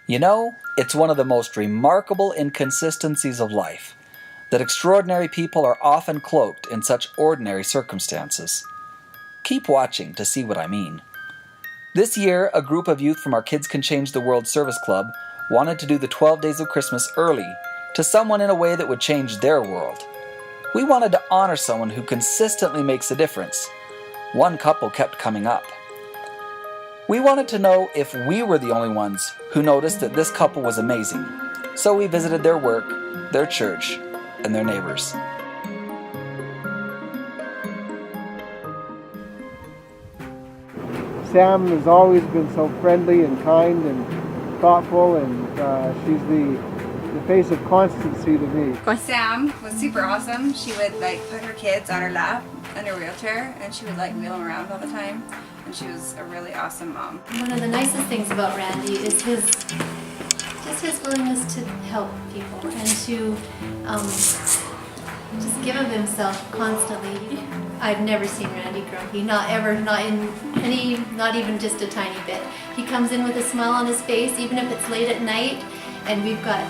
You know, it's one of the most remarkable inconsistencies of life that extraordinary people are often cloaked in such ordinary circumstances. Keep watching to see what I mean. This year, a group of youth from our Kids Can Change the World Service Club wanted to do the 12 Days of Christmas early to someone in a way that would change their world. We wanted to honor someone who consistently makes a difference. One couple kept coming up. We wanted to know if we were the only ones who noticed that this couple was amazing. So we visited their work, their church, and their neighbors. Sam has always been so friendly and kind and thoughtful, and she's the face of constancy to me. Sam was super awesome. She would put her kids on her lap in her wheelchair, and she would wheel them around all the time. And she was a really awesome mom. One of the nicest things about Randy is his willingness to help people and to just give of himself constantly. I've never seen Randy grumpy, not ever, not even just a tiny bit. He comes in with a smile on his face, even if it's late at night and we've got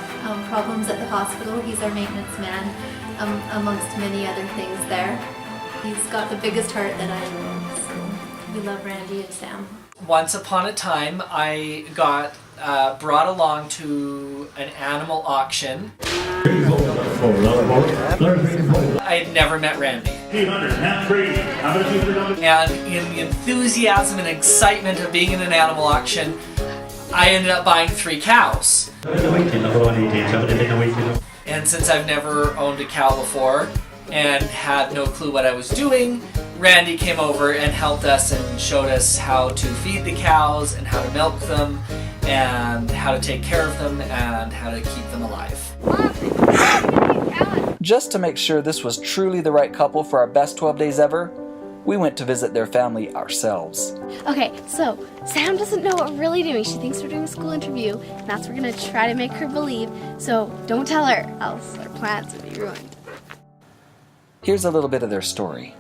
problems at the hospital. He's our maintenance man, amongst many other things there. He's got the biggest heart that I know. We love Randy and Sam. Once upon a time, I got brought along to an animal auction. I had never met Randy. And in the enthusiasm and excitement of being in an animal auction, I ended up buying 3 cows. And since I've never owned a cow before and had no clue what I was doing, Randy came over and helped us and showed us how to feed the cows and how to milk them and how to take care of them and how to keep them alive. Just to make sure this was truly the right couple for our best 12 days ever, we went to visit their family ourselves. Okay, so Sam doesn't know what we're really doing. She thinks we're doing a school interview, and that's what we're going to try to make her believe. So don't tell her, else our plans will be ruined. Here's a little bit of their story.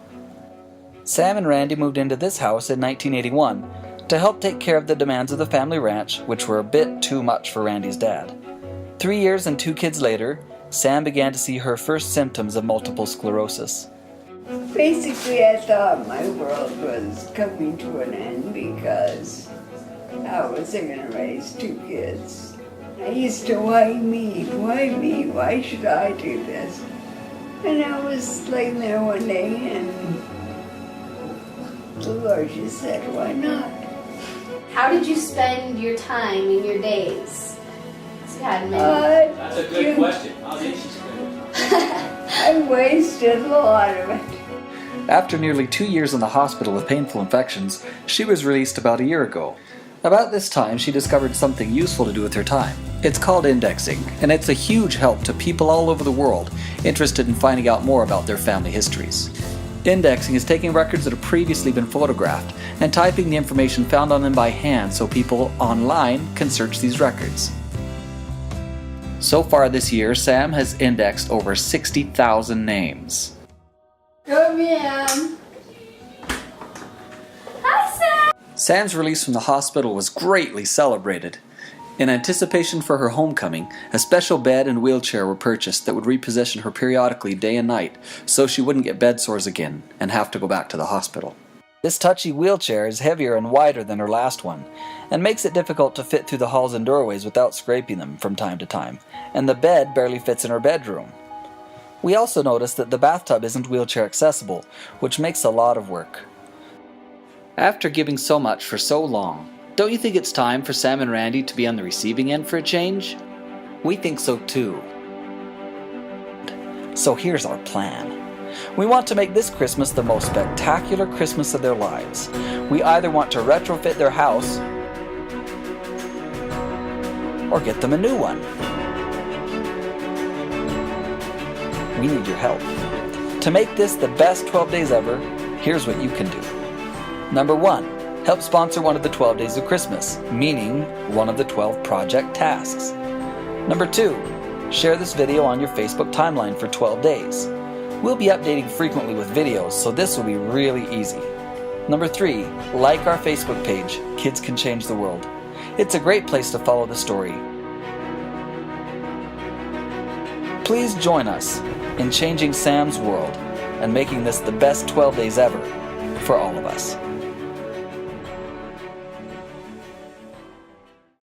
Sam and Randy moved into this house in 1981 to help take care of the demands of the family ranch, which were a bit too much for Randy's dad. 3 years and 2 kids later, Sam began to see her first symptoms of multiple sclerosis. Basically, I thought my world was coming to an end because how was I going to raise 2 kids? I used to, why me, why should I do this? And I was laying there one day and the Lord just said, why not? How did you spend your time in your days? That's a good question. I'll think she's good. I wasted a lot of it. After nearly 2 years in the hospital with painful infections, she was released about a year ago. About this time, she discovered something useful to do with her time. It's called indexing, and it's a huge help to people all over the world interested in finding out more about their family histories. Indexing is taking records that have previously been photographed and typing the information found on them by hand so people online can search these records. So far this year, Sam has indexed over 60,000 names. Come in. Hi, Sam! Sam's release from the hospital was greatly celebrated. In anticipation for her homecoming, a special bed and wheelchair were purchased that would reposition her periodically day and night so she wouldn't get bed sores again and have to go back to the hospital. This touchy wheelchair is heavier and wider than her last one and makes it difficult to fit through the halls and doorways without scraping them from time to time, and the bed barely fits in her bedroom. We also noticed that the bathtub isn't wheelchair accessible, which makes a lot of work. After giving so much for so long, don't you think it's time for Sam and Randy to be on the receiving end for a change? We think so too. So here's our plan. We want to make this Christmas the most spectacular Christmas of their lives. We either want to retrofit their house or get them a new one. We need your help. To make this the best 12 days ever, here's what you can do. Number 1. Help sponsor one of the 12 days of Christmas, meaning one of the 12 project tasks. Number 2. Share this video on your Facebook timeline for 12 days. We'll be updating frequently with videos, so this will be really easy. Number 3. Like our Facebook page, Kids Can Change the World. It's a great place to follow the story. Please join us in changing Sam's world and making this the best 12 days ever for all of us.